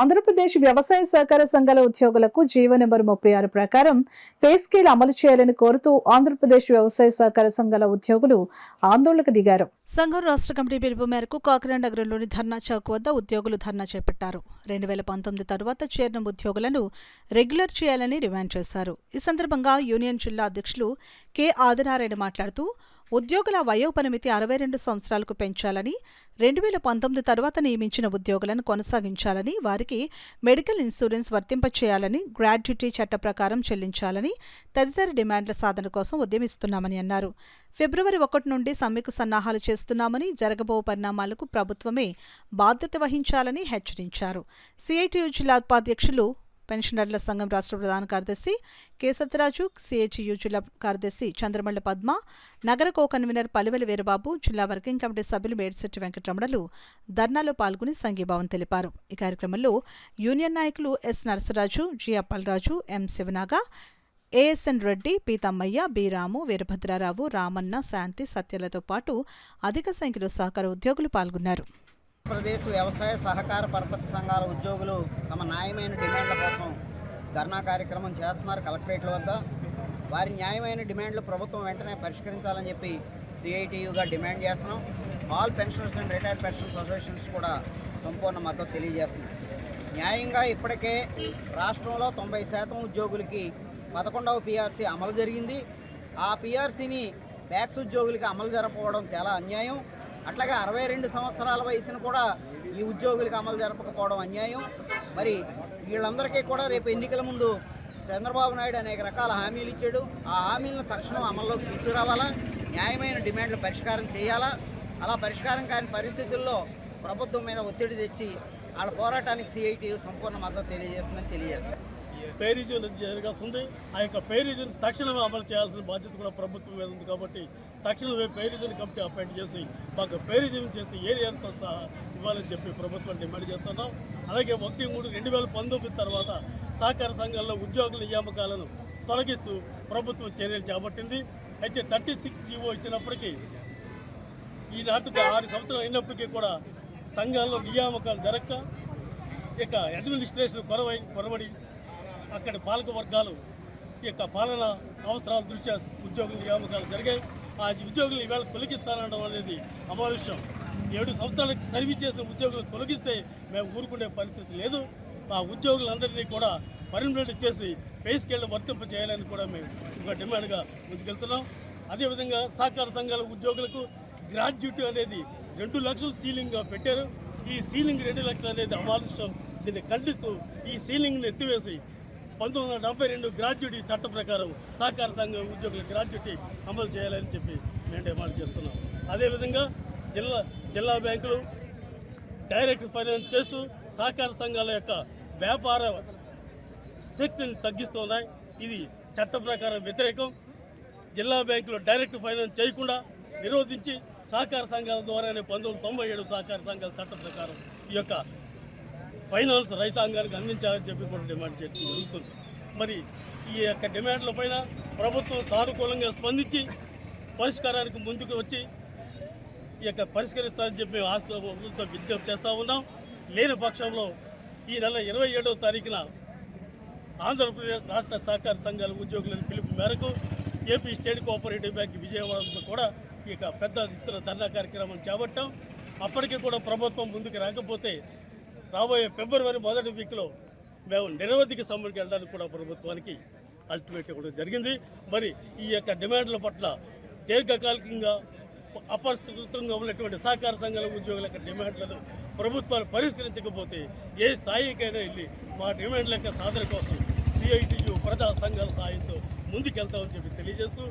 ఆంధ్రప్రదేశ్ వ్యవసాయ సహకార సంఘాల ఉద్యోగులకు జీవో నెంబర్ 36 ప్రకారం పే స్కేల్ అమలు చేయాలని కోరుతూ ఆంధ్రప్రదేశ్ వ్యవసాయ సహకార సంఘాల ఉద్యోగులు ఆందోళనకు దిగారు. సంఘం రాష్ట్ర కమిటీ పిలుపు మేరకు కాకినాడ నగరంలోని ధర్నా చౌక్ వద్ద ఉద్యోగులు ధర్నా చేపట్టారు. 2019 తరువాత చేరిన ఉద్యోగులను రెగ్యులర్ చేయాలని డిమాండ్ చేశారు. ఈ సందర్భంగా యూనియన్ జిల్లా అధ్యక్షులు కె ఆదినారాయణ మాట్లాడుతూ ఉద్యోగుల వయోపరిమితి 62 సంవత్సరాలకు పెంచాలని, 2019 తర్వాత నియమించిన ఉద్యోగులను కొనసాగించాలని, వారికి మెడికల్ ఇన్సూరెన్స్ వర్తింపచేయాలని, గ్రాడ్యుటీ చట్ట ప్రకారం చెల్లించాలని తదితర డిమాండ్ల సాధన కోసం ఉద్యమిస్తున్నామని అన్నారు. ఫిబ్రవరి 1 నుండి సమ్మెకు సన్నాహాలు చేస్తున్నామని, జరగబో పరిణామాలకు ప్రభుత్వమే బాధ్యత వహించాలని హెచ్చరించారు. సిఐటియు జిల్లా ఉపాధ్యక్షులు పెన్షనర్ల సంఘం రాష్ట్ర ప్రధాన కార్యదర్శి కె సత్యరాజు, సిహెచ్యు జిల్లా కార్యదర్శి చంద్రమళ్ల పద్మ, నగర కో కన్వీనర్ పలివెల వీరబాబు, జిల్లా వర్కింగ్ కమిటీ సభ్యులు మేడిశెట్టి వెంకటరమణలు ధర్నాలో పాల్గొని సంఘీభావం తెలిపారు. ఈ కార్యక్రమంలో యూనియన్ నాయకులు ఎస్ నరసరాజు, జి అప్పలరాజు, ఎం శివనాగ, ఏఎస్ఎన్ రెడ్డి, పీతమ్మయ్య, బి రాము, వీరభద్రారావు, రామన్న, శాంతి, సత్యలతో పాటు అధిక సంఖ్యలో సహకార ఉద్యోగులు పాల్గొన్నారు. ఆంధ్రప్రదేశ్ వ్యవసాయ సహకార పరపతి సంఘాల ఉద్యోగులు తమ న్యాయమైన డిమాండ్ల కోసం ధర్నా కార్యక్రమం చేస్తున్నారు కలెక్టరేట్ల వద్ద. వారి న్యాయమైన డిమాండ్లు ప్రభుత్వం వెంటనే పరిష్కరించాలని చెప్పి సిఐటియుగా డిమాండ్ చేస్తున్నాం. All pensioners and retired pensions associations కూడా సంపూర్ణ మద్దతు తెలియజేస్తున్నాం. న్యాయంగా ఇప్పటికే రాష్ట్రంలో 90% ఉద్యోగులకి 11వ పిఆర్సీ అమలు జరిగింది. ఆ పిఆర్సీని బ్యాక్స్ ఉద్యోగులకి అమలు జరపకపోవడం చాలా అన్యాయం. అట్లాగే 62 సంవత్సరాల వయసును కూడా ఈ ఉద్యోగులకు అమలు జరపకపోవడం అన్యాయం. మరి వీళ్ళందరికీ కూడా రేపు ఎన్నికల ముందు చంద్రబాబు నాయుడు అనేక రకాల హామీలు ఇచ్చాడు. ఆ హామీలను తక్షణం అమల్లోకి తీసుకురావాలా, న్యాయమైన డిమాండ్లు పరిష్కారం చేయాలా. అలా పరిష్కారం కాని పరిస్థితుల్లో ప్రభుత్వం మీద ఒత్తిడి తెచ్చి వాళ్ళ పోరాటానికి సిఐటియు సంపూర్ణ మద్దతు తెలియజేస్తుంది. పే రివ్యూ జరగాల్సింది. ఆ యొక్క పే రివ్యూని తక్షణమే అమలు చేయాల్సిన బాధ్యత కూడా ప్రభుత్వం మీద ఉంది. కాబట్టి తక్షణమే పే రివ్యూని కమిటీ అపాయింట్ చేసి మాకు పే రివ్యూని చేసి ఏరియాతో సహా ఇవ్వాలని చెప్పి ప్రభుత్వం డిమాండ్ చేస్తున్నాం. అలాగే 1/3/2019 తర్వాత సహకార సంఘాల్లో ఉద్యోగుల నియామకాలను తొలగిస్తూ ప్రభుత్వం చర్యలు చేపట్టింది. అయితే 36 జీవో ఇచ్చినప్పటికీ ఈనాటికి 6 సంవత్సరాలు అయినప్పటికీ కూడా సంఘాల్లో నియామకాలు జరగక ఇక అడ్మినిస్ట్రేషన్ కొరవడి అక్కడి పాలక వర్గాలు ఈ యొక్క పాలన అవసరాల దృష్ట్యా ఉద్యోగుల నియామకాలు జరిగాయి. ఆ ఉద్యోగులు ఈవేళ తొలగిస్తానడం అనేది అమానుష్యం. 7 సంవత్సరాలకు సర్వీస్ చేసిన ఉద్యోగులు తొలగిస్తే మేము ఊరుకునే పరిస్థితి లేదు. ఆ ఉద్యోగులందరినీ కూడా పర్మనెంట్ చేసి పే స్కేల్ వర్తింప చేయాలని కూడా మేము ఒక డిమాండ్గా ముందుకెళ్తున్నాం. అదేవిధంగా సహకార సంఘాల ఉద్యోగులకు గ్రాడ్యుటీ అనేది 2 లక్షలు సీలింగ్గా పెట్టారు. ఈ సీలింగ్ 2 లక్షలు అనేది అమానుష్యం. దీన్ని ఖండిస్తూ ఈ సీలింగ్ని ఎత్తివేసి 1972 గ్రాడ్యుటీ చట్టం ప్రకారం సహకార సంఘ ఉద్యోగుల గ్రాడ్యుటీ అమలు చేయాలని చెప్పి మేము డిమాండ్ చేస్తున్నాం. అదేవిధంగా జిల్లా బ్యాంకులు డైరెక్ట్ ఫైనాన్స్ చేస్తూ సహకార సంఘాల యొక్క వ్యాపార శక్తిని తగ్గిస్తున్నాయి. ఇది చట్ట ప్రకారం వ్యతిరేకం. జిల్లా బ్యాంకులు డైరెక్ట్ ఫైనాన్స్ చేయకుండా నిరోధించి సహకార సంఘాల ద్వారానే 1997 సహకార సంఘాల చట్ట ప్రకారం ఈ యొక్క ఫైనాన్స్ రైతాంగానికి అందించాలని చెప్పి కూడా డిమాండ్ చేయడం జరుగుతుంది. మరి ఈ యొక్క డిమాండ్ల పైన ప్రభుత్వం సానుకూలంగా స్పందించి పరిష్కారానికి ముందుకు వచ్చి ఈ యొక్క పరిష్కరిస్తారని చెప్పి ఆశతో విజ్ఞప్తి చేస్తూ ఉన్నాం. లేని పక్షంలో ఈ నెల 27వ తారీఖున ఆంధ్రప్రదేశ్ రాష్ట్ర సహకార సంఘాల ఉద్యోగుల పిలుపు మేరకు ఏపీ స్టేట్ కోఆపరేటివ్ బ్యాంక్ విజయవాడలో కూడా ఈ యొక్క పెద్ద ఎత్తున ధర్నా కార్యక్రమం చేపట్టాం. అప్పటికీ కూడా ప్రభుత్వం ముందుకు రాకపోతే రాబోయే ఫిబ్రవరి 1వ వీక్లో మేము నిరవధిక సమ్మెకి వెళ్ళడానికి కూడా ప్రభుత్వానికి అల్టిమేట్ కూడా జరిగింది. మరి ఈ యొక్క డిమాండ్ల పట్ల దీర్ఘకాలికంగా అపరిష్కృతంగా ఉన్నటువంటి సహకార సంఘాల ఉద్యోగుల యొక్క డిమాండ్లను ప్రభుత్వాలు పరిష్కరించకపోతే ఏ స్థాయికైనా వెళ్ళి మా డిమాండ్ల యొక్క సాధన కోసం సిఐటియు ప్రజా సంఘాల సాయంతో ముందుకెళ్తామని చెప్పి తెలియజేస్తూ